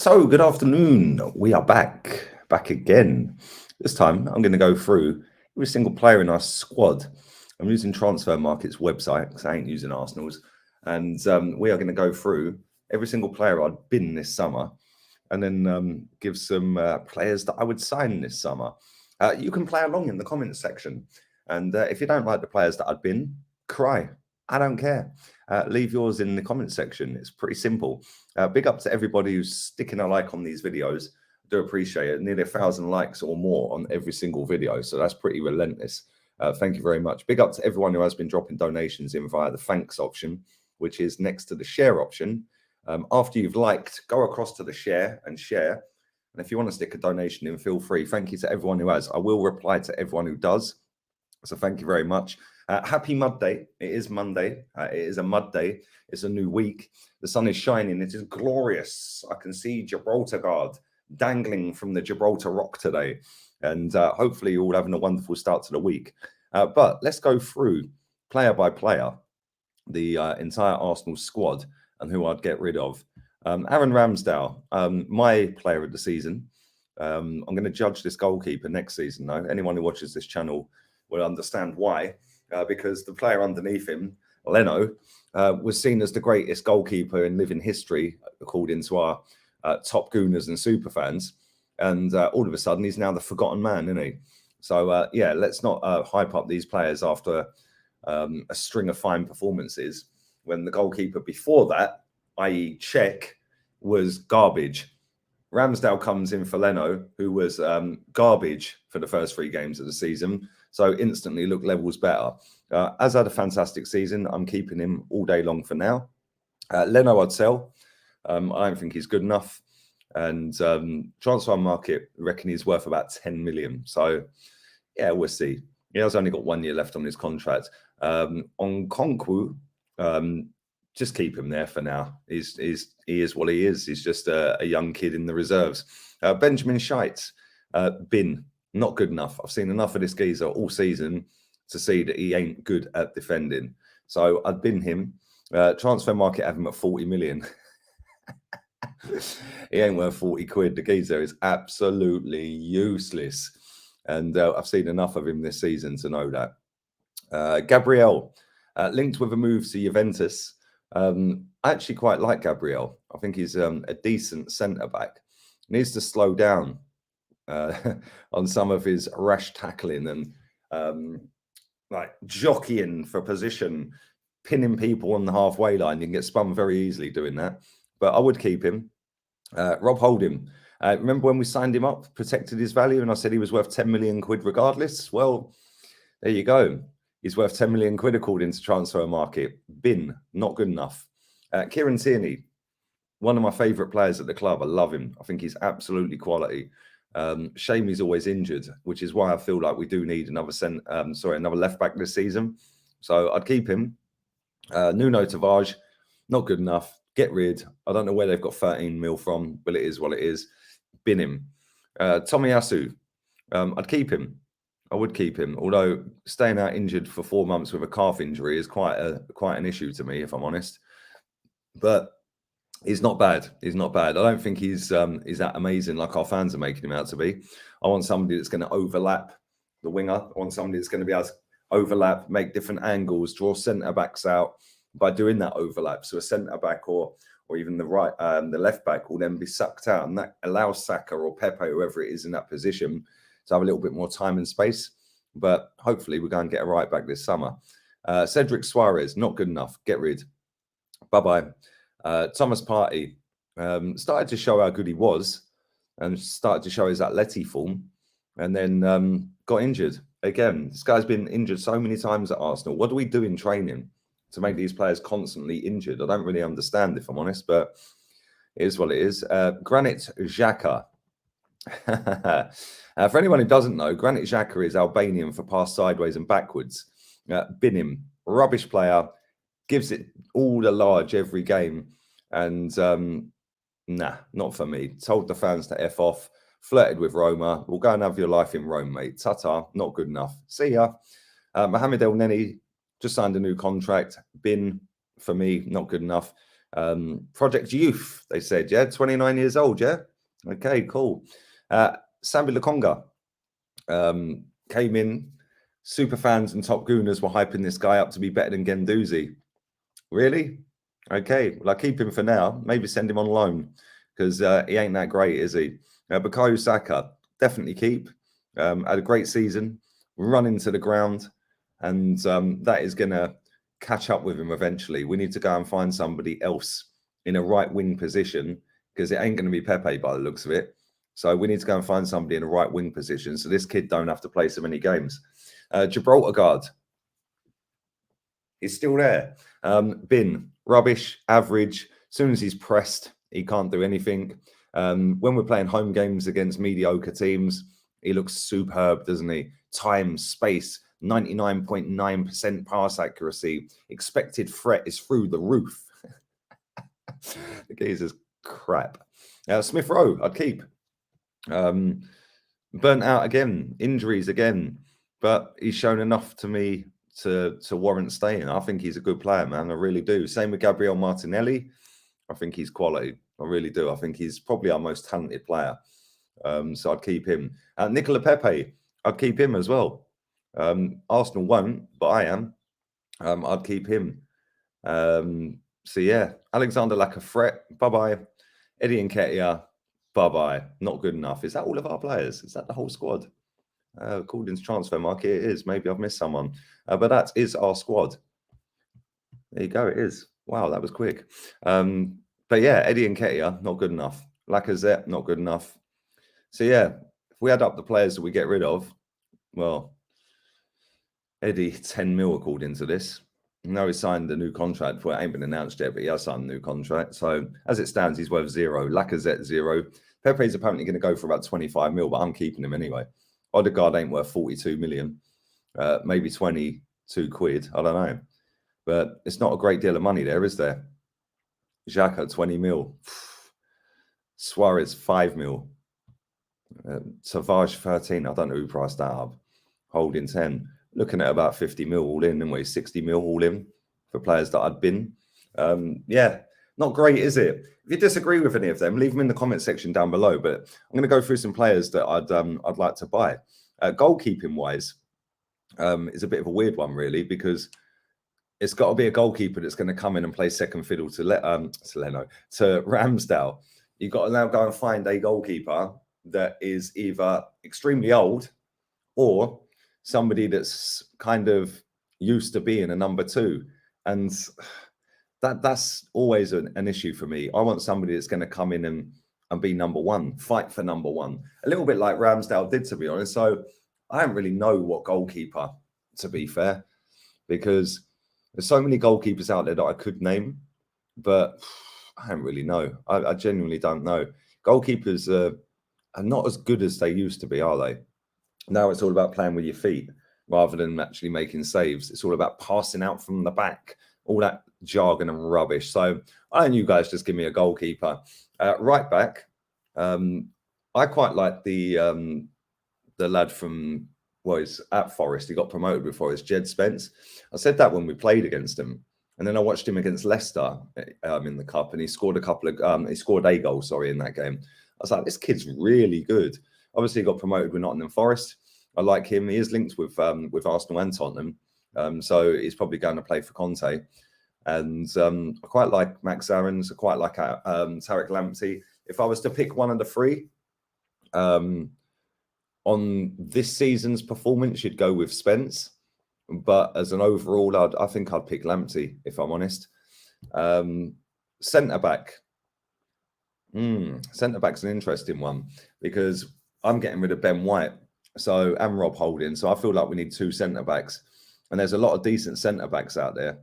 So, good afternoon. We are back again. This time, I'm going to go through every single player in our squad. I'm using Transfer Market's website because I ain't using Arsenal's. And we are going to go through every single player I'd been this summer and then give some players that I would sign this summer. You can play along in the comments section. And if you don't like the players that I'd been, cry. I don't care. Leave yours in the comment section. It's pretty simple. Big up to everybody who's sticking a like on these videos. I do appreciate it. Nearly 1,000 likes or more on every single video. So that's pretty relentless. Thank you very much. Big up to everyone who has been dropping donations in via the thanks option, which is next to the share option. After you've liked, go across to the share and share. And if you want to stick a donation in, feel free. Thank you to everyone who has. I will reply to everyone who does. So thank you very much. Happy Mud Day. It is Monday. It is a mud day. It's a new week. The sun is shining. It is glorious. I can see Gibraltar Guard dangling from the Gibraltar Rock today. And hopefully you're all having a wonderful start to the week. But let's go through player by player the entire Arsenal squad and who I'd get rid of. Aaron Ramsdale, my player of the season. I'm going to judge this goalkeeper next season, though. Anyone who watches this channel will understand why. Because the player underneath him, Leno, was seen as the greatest goalkeeper in living history, according to our top gooners and super fans. And all of a sudden, he's now the forgotten man, isn't he? So, yeah, let's not hype up these players after a string of fine performances when the goalkeeper before that, i.e. Czech, was garbage. Ramsdale comes in for Leno, who was garbage for the first 3 games of the season. So instantly look levels better. Has had a fantastic season. I'm keeping him all day long for now. Leno I'd sell. I don't think he's good enough. And Transfer Market reckon he's worth about 10 million. So, yeah, we'll see. He has only got 1 year left on his contract. On Konkwu, just keep him there for now. He is what he is. He's just a young kid in the reserves. Benjamin Scheitz, bin. Not good enough. I've seen enough of this geezer all season to see that he ain't good at defending. So I'd bin him. Transfer Market have him at 40 million. He ain't worth 40 quid. The geezer is absolutely useless. And I've seen enough of him this season to know that. Gabriel, linked with a move to Juventus. I actually quite like Gabriel. I think he's a decent centre-back. Needs to slow down on some of his rash tackling and like jockeying for position, pinning people on the halfway line. You can get spun very easily doing that. But I would keep him. Rob Holding. Remember when we signed him up, protected his value, and I said he was worth 10 million quid regardless? Well, there you go. He's worth 10 million quid according to Transfer Market. Bin, not good enough. Kieran Tierney, one of my favourite players at the club. I love him. I think he's absolutely quality. Shame he's always injured, which is why I feel like we do need another left back this season. So I'd keep him. Nuno Tavares, not good enough. Get rid. I don't know where they've got 13 mil from, but it is what it is. Bin him. Tomiyasu, I'd keep him. I would keep him, although staying out injured for 4 months with a calf injury is quite an issue to me, if I'm honest. But he's not bad. He's not bad. I don't think he's that amazing like our fans are making him out to be. I want somebody that's going to overlap the winger. I want somebody that's going to be able to overlap, make different angles, draw centre backs out by doing that overlap. So a centre back or even the left back will then be sucked out, and that allows Saka or Pepe, whoever it is in that position, to have a little bit more time and space. But hopefully we're going to get a right back this summer. Cedric Suarez, not good enough. Get rid. Bye-bye. Thomas Partey started to show how good he was and started to show his athletic form, and then got injured. Again, this guy's been injured so many times at Arsenal. What do we do in training to make these players constantly injured? I don't really understand, if I'm honest, but it is what it is. Granit Xhaka. For anyone who doesn't know, Granit Xhaka is Albanian for pass sideways and backwards. Bin him. Rubbish player. Gives it all the large every game. And nah, not for me. Told the fans to F off. Flirted with Roma. We'll go and have your life in Rome, mate. Ta-ta. Not good enough. See ya. Mohamed El Neni just signed a new contract. Bin, for me, not good enough. Project Youth, they said, yeah, 29 years old, yeah? Okay, cool. Sambi Lukonga came in. Super fans and top gooners were hyping this guy up to be better than Gendouzi. Really? Okay, well, I'll keep him for now. Maybe send him on loan because he ain't that great, is he? Bukayo Saka, definitely keep. Had a great season, run into the ground, and that is going to catch up with him eventually. We need to go and find somebody else in a right wing position because it ain't going to be Pepe by the looks of it. So we need to go and find somebody in a right wing position so this kid don't have to play so many games. Gibraltar guard. He's still there. Bin, rubbish, average. As soon as he's pressed, he can't do anything. When we're playing home games against mediocre teams, he looks superb, doesn't he? Time, space, 99.9% pass accuracy. Expected threat is through the roof. The geezer's crap. Smith Rowe, I'd keep. Burnt out again, injuries again, but he's shown enough to me to warrant staying. I think he's a good player, man. I really do. Same with Gabriel Martinelli. I think he's quality. I really do. I think he's probably our most talented player. So I'd keep him. Nicola Pepe, I'd keep him as well. Arsenal won't, but I am. I'd keep him. So yeah, Alexander Lacazette, bye-bye. Eddie Nketiah, bye-bye. Not good enough. Is that all of our players? Is that the whole squad? According to transfer market, it is. Maybe I've missed someone. But that is our squad. There you go. It is. Wow, that was quick. But yeah, Eddie Nketiah, not good enough. Lacazette, not good enough. So yeah, if we add up the players that we get rid of, well, Eddie, 10 mil according to this. No, he signed a new contract. Well, it ain't been announced yet, but he has signed a new contract. So as it stands, he's worth 0. Lacazette, 0. Pepe's apparently going to go for about 25 mil, but I'm keeping him anyway. Odegaard ain't worth 42 million. Maybe 22 quid. I don't know. But it's not a great deal of money there, is there? Xhaka, 20 mil. Suarez, 5 mil. Savage, 13. I don't know who priced that up. Holding 10. Looking at about 50 mil all in, anyway, 60 mil all in for players that I'd been. Yeah, not great, is it? If you disagree with any of them, leave them in the comment section down below. But I'm going to go through some players that I'd like to buy. Goalkeeping wise, is a bit of a weird one, really, because it's got to be a goalkeeper that's going to come in and play second fiddle to Ramsdale. You've got to now go and find a goalkeeper that is either extremely old or somebody that's kind of used to being a number 2. And that's always an issue for me. I want somebody that's going to come in and be number 1, fight for number 1. A little bit like Ramsdale did, to be honest. So I don't really know what goalkeeper, to be fair, because there's so many goalkeepers out there that I could name, but I don't really know. I genuinely don't know. Goalkeepers are not as good as they used to be, are they? Now it's all about playing with your feet rather than actually making saves. It's all about passing out from the back, all that jargon and rubbish. So I don't you guys just give me a goalkeeper. Right back, I quite like the lad from, well, he's at Forest. He got promoted with Forest, Jed Spence. I said that when we played against him. And then I watched him against Leicester in the cup, and he scored he scored a goal, in that game. I was like, this kid's really good. Obviously, he got promoted with Nottingham Forest. I like him. He is linked with Arsenal and Tottenham. So he's probably going to play for Conte. And I quite like Max Aarons. I quite like Tariq Lamptey. If I was to pick one of the 3, on this season's performance, you'd go with Spence. But as an overall, I think I'd pick Lamptey, if I'm honest. Centre-back. Centre-back's an interesting one because I'm getting rid of Ben White and Rob Holding. So I feel like we need 2 centre-backs. And there's a lot of decent centre-backs out there.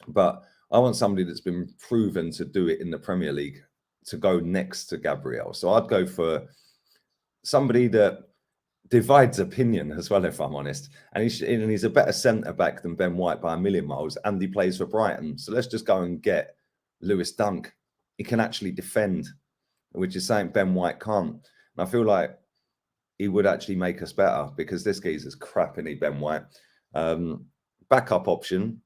But I want somebody that's been proven to do it in the Premier League to go next to Gabriel. So I'd go for somebody that divides opinion as well, if I'm honest. And he's a better centre-back than Ben White by a million miles, and he plays for Brighton. So let's just go and get Lewis Dunk. He can actually defend, which is saying Ben White can't. And I feel like he would actually make us better because this geezer's crap, isn't he, Ben White? Backup option.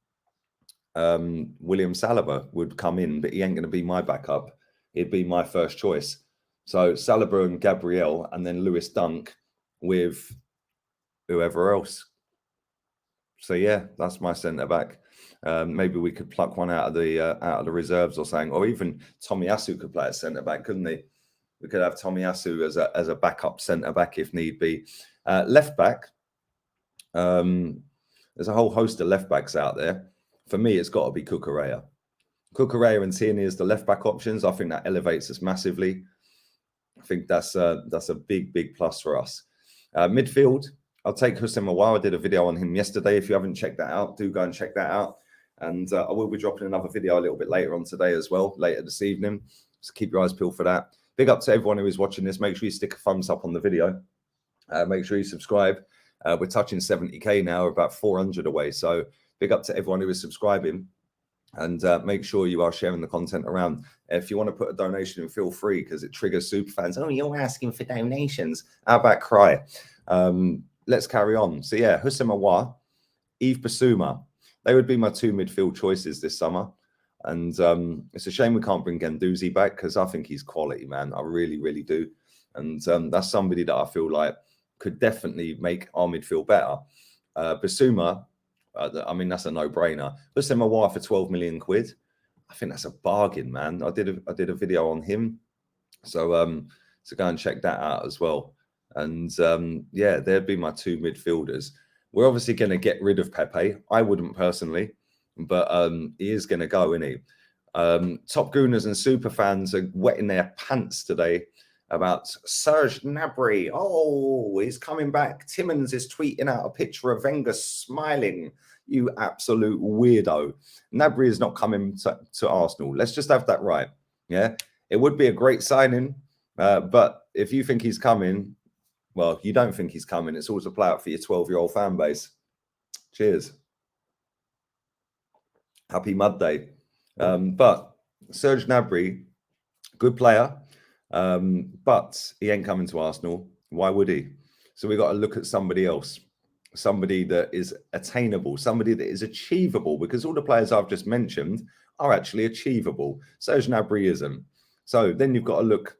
William Saliba would come in, but he ain't going to be my backup. He'd be my first choice. So Saliba and Gabriel, and then Lewis Dunk with whoever else. So yeah, that's my centre back. Maybe we could pluck one out of the reserves or something, or even Tomiyasu could play at centre back, couldn't he? We could have Tomiyasu as a backup centre back if need be. Left back. There's a whole host of left backs out there. For me, it's got to be Cucurella. Cucurella and Tierney as the left back options. I think that elevates us massively. I think that's a big plus for us. Midfield, I'll take Hussein Mawar. I did a video on him yesterday. If you haven't checked that out, do go and check that out. And I will be dropping another video a little bit later on today as well, later this evening. So keep your eyes peeled for that. Big up to everyone who is watching this. Make sure you stick a thumbs up on the video. Make sure you subscribe. We're touching 70k now, about 400 away. So big up to everyone who is subscribing. And make sure you are sharing the content around. If you want to put a donation in, feel free, because it triggers super fans. Oh, you're asking for donations. How about cry? Let's carry on. So yeah, Hussein Mawar, Yves Bissouma. They would be my two midfield choices this summer. And it's a shame we can't bring Guendouzi back, because I think he's quality, man. I really do. And that's somebody that I feel like could definitely make our midfield better. Bissouma, I mean, that's a no-brainer. Hussein Mawar for 12 million quid. I think that's a bargain, man. I did a video on him. So go and check that out as well. And yeah, there'd be my two midfielders. We're obviously going to get rid of Pepe. I wouldn't personally, but he is going to go, isn't he? Top Gooners and super fans are wetting their pants today about Serge Gnabry. Oh, he's coming back. Timmons is tweeting out a picture of Wenger smiling. You absolute weirdo. Gnabry is not coming to Arsenal. Let's just have that right. Yeah, it would be a great signing. But if you think he's coming, well, you don't think he's coming. It's all to play out for your 12-year-old fan base. Cheers. Happy Mud Day. But Serge Gnabry, good player. But he ain't coming to Arsenal. Why would he? So we got to look at somebody else, somebody that is attainable, somebody that is achievable, because all the players I've just mentioned are actually achievable. Serge Gnabry isn't. So then you've got to look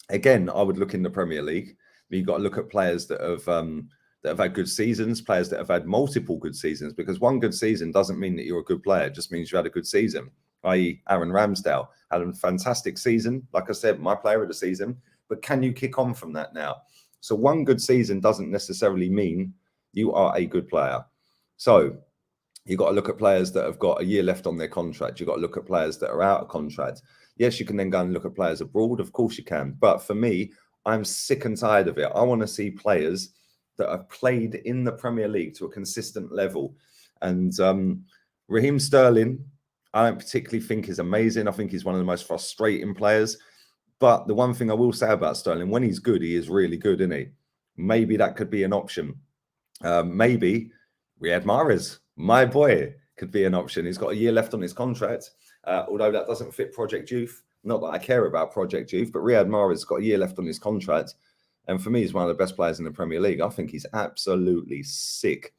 again. I would look in the Premier League. You've got to look at players that have had good seasons, players that have had multiple good seasons, because one good season doesn't mean that you're a good player. It just means you had a good season. I.e. Aaron Ramsdale had a fantastic season. Like I said, my player of the season. But can you kick on from that now? So one good season doesn't necessarily mean you are a good player. So you've got to look at players that have got a year left on their contract. You've got to look at players that are out of contract. Yes, you can then go and look at players abroad. Of course you can. But for me, I'm sick and tired of it. I want to see players that have played in the Premier League to a consistent level. And Raheem Sterling, I don't particularly think is amazing. I think he's one of the most frustrating players. But the one thing I will say about Sterling, when he's good, he is really good, isn't he? Maybe that could be an option. Maybe Riyad Mahrez, my boy, could be an option. He's got a year left on his contract, although that doesn't fit Project Youth. Not that I care about Project Youth, but Riyad Mahrez has got a year left on his contract. And for me, he's one of the best players in the Premier League. I think he's absolutely sick.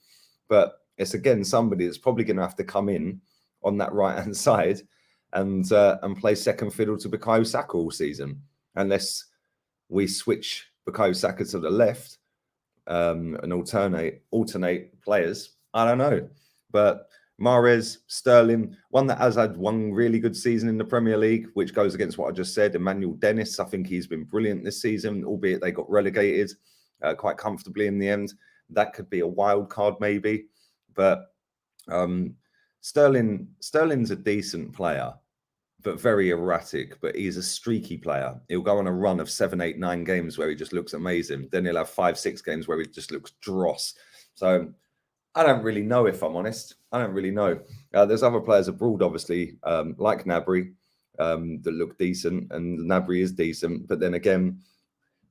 But it's, again, somebody that's probably going to have to come in on that right-hand side and play second fiddle to Bukayo Saka all season, unless we switch Bukayo Saka to the left and alternate players. I don't know. But Mahrez, Sterling, one that has had one really good season in the Premier League, which goes against what I just said. Emmanuel Dennis, I think he's been brilliant this season, albeit they got relegated quite comfortably in the end. That could be a wild card maybe. But Sterling's a decent player, but very erratic. But he's a streaky player. He'll go on a run of 7, 8, 9 games where he just looks amazing. Then he'll have 5, 6 games where he just looks dross. So I don't really know, if I'm honest. I don't really know. There's other players abroad, obviously, like Gnabry, that look decent, and Gnabry is decent. But then again,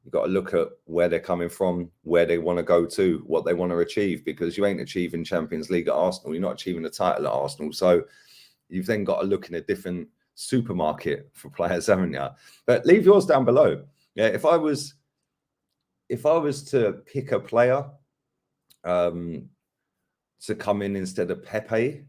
you've got to look at where they're coming from, where they want to go to, what they want to achieve, because you ain't achieving Champions League at Arsenal. You're not achieving a title at Arsenal. So you've then got to look in a different supermarket for players, haven't you? But leave yours down below. Yeah, if I was to pick a player to come in instead of Pepe,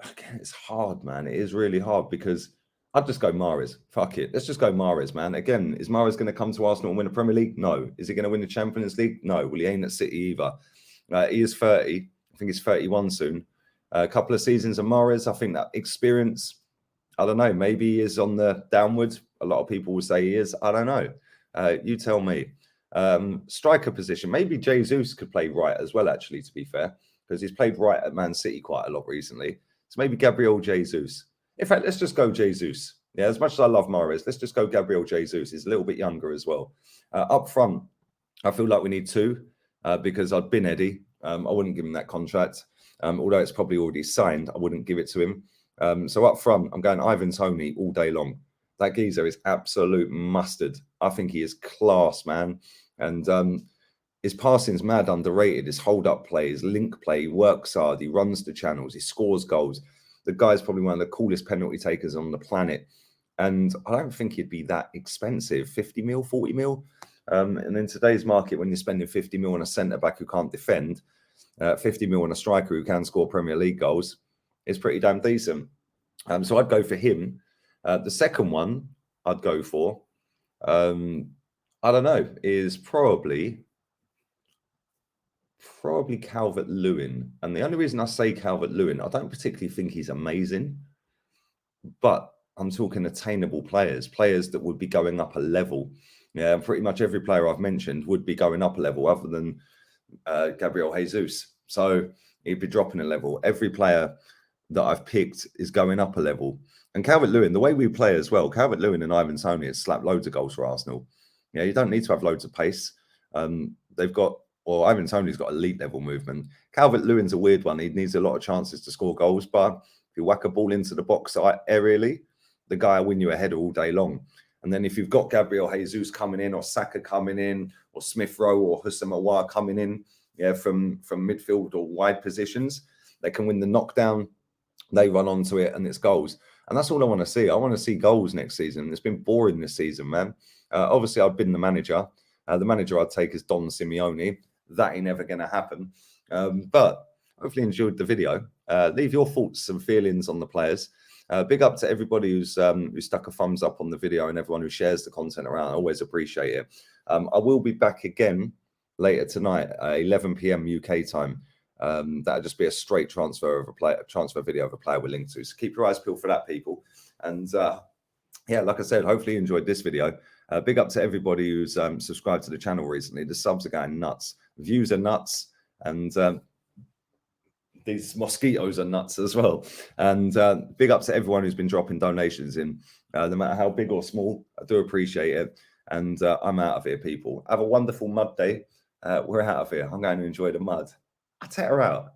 again, it's hard, man. It is really hard because I'd just go Mahrez. Fuck it. Let's just go Mahrez, man. Again, is Mahrez going to come to Arsenal and win a Premier League? No. Is he going to win the Champions League? No. Well, he ain't at City either. He is 30. I think he's 31 soon. A couple of seasons of Mahrez. I think that experience, I don't know. Maybe he is on the downward. A lot of people will say he is. I don't know. You tell me. Striker position. Maybe Jesus could play right as well, actually, to be fair, because he's played right at Man City quite a lot recently. So maybe Gabriel Jesus. In fact, let's just go Jesus. Yeah, as much as I love Mahrez, let's just go Gabriel Jesus. He's a little bit younger as well. Up front, I feel like we need two because I'd been Eddie. I wouldn't give him that contract. Although it's probably already signed, I wouldn't give it to him. So up front, I'm going Ivan Toney all day long. That geezer is absolute mustard. I think he is class, man. And his passing's mad underrated. His hold-up play, his link play, he works hard, he runs the channels, he scores goals. The guy's probably one of the coolest penalty takers on the planet. And I don't think he'd be that expensive. 50 mil, 40 mil. And in today's market, when you're spending 50 mil on a centre-back who can't defend, 50 mil on a striker who can score Premier League goals, is pretty damn decent. So I'd go for him. The second one I'd go for, I don't know, is probably Calvert-Lewin. And the only reason I say Calvert-Lewin, I don't particularly think he's amazing, but I'm talking attainable players that would be going up a level. Yeah, pretty much every player I've mentioned would be going up a level other than Gabriel Jesus. So he'd be dropping a level. Every player that I've picked is going up a level. And Calvert-Lewin, the way we play as well, Calvert-Lewin and Ivan Toney has slapped loads of goals for Arsenal. Yeah, you don't need to have loads of pace. They've got, well, Ivan Toney's got elite level movement. Calvert-Lewin's a weird one. He needs a lot of chances to score goals, but if you whack a ball into the box aerially, the guy will win you a header all day long. And then if you've got Gabriel Jesus coming in, or Saka coming in, or Smith Rowe or Houssem Aouar coming in, yeah, from midfield or wide positions, they can win the knockdown. They run onto it and it's goals. And that's all I want to see. I want to see goals next season. It's been boring this season, man. Obviously, I've been the manager. The manager I'd take is Don Simeone. That ain't never going to happen. But hopefully enjoyed the video. Leave your thoughts and feelings on the players. Big up to everybody who's stuck a thumbs up on the video and everyone who shares the content around. I always appreciate it. I will be back again later tonight, 11 p.m. UK time. That'll just be a straight transfer video of a player we're linked to. So keep your eyes peeled for that, people. And yeah, like I said, hopefully you enjoyed this video. Big up to everybody who's subscribed to the channel recently. The subs are going nuts. Views are nuts. And these mosquitoes are nuts as well. And big up to everyone who's been dropping donations in, no matter how big or small. I do appreciate it. And I'm out of here, people. Have a wonderful mud day. We're out of here. I'm going to enjoy the mud. I tear her out.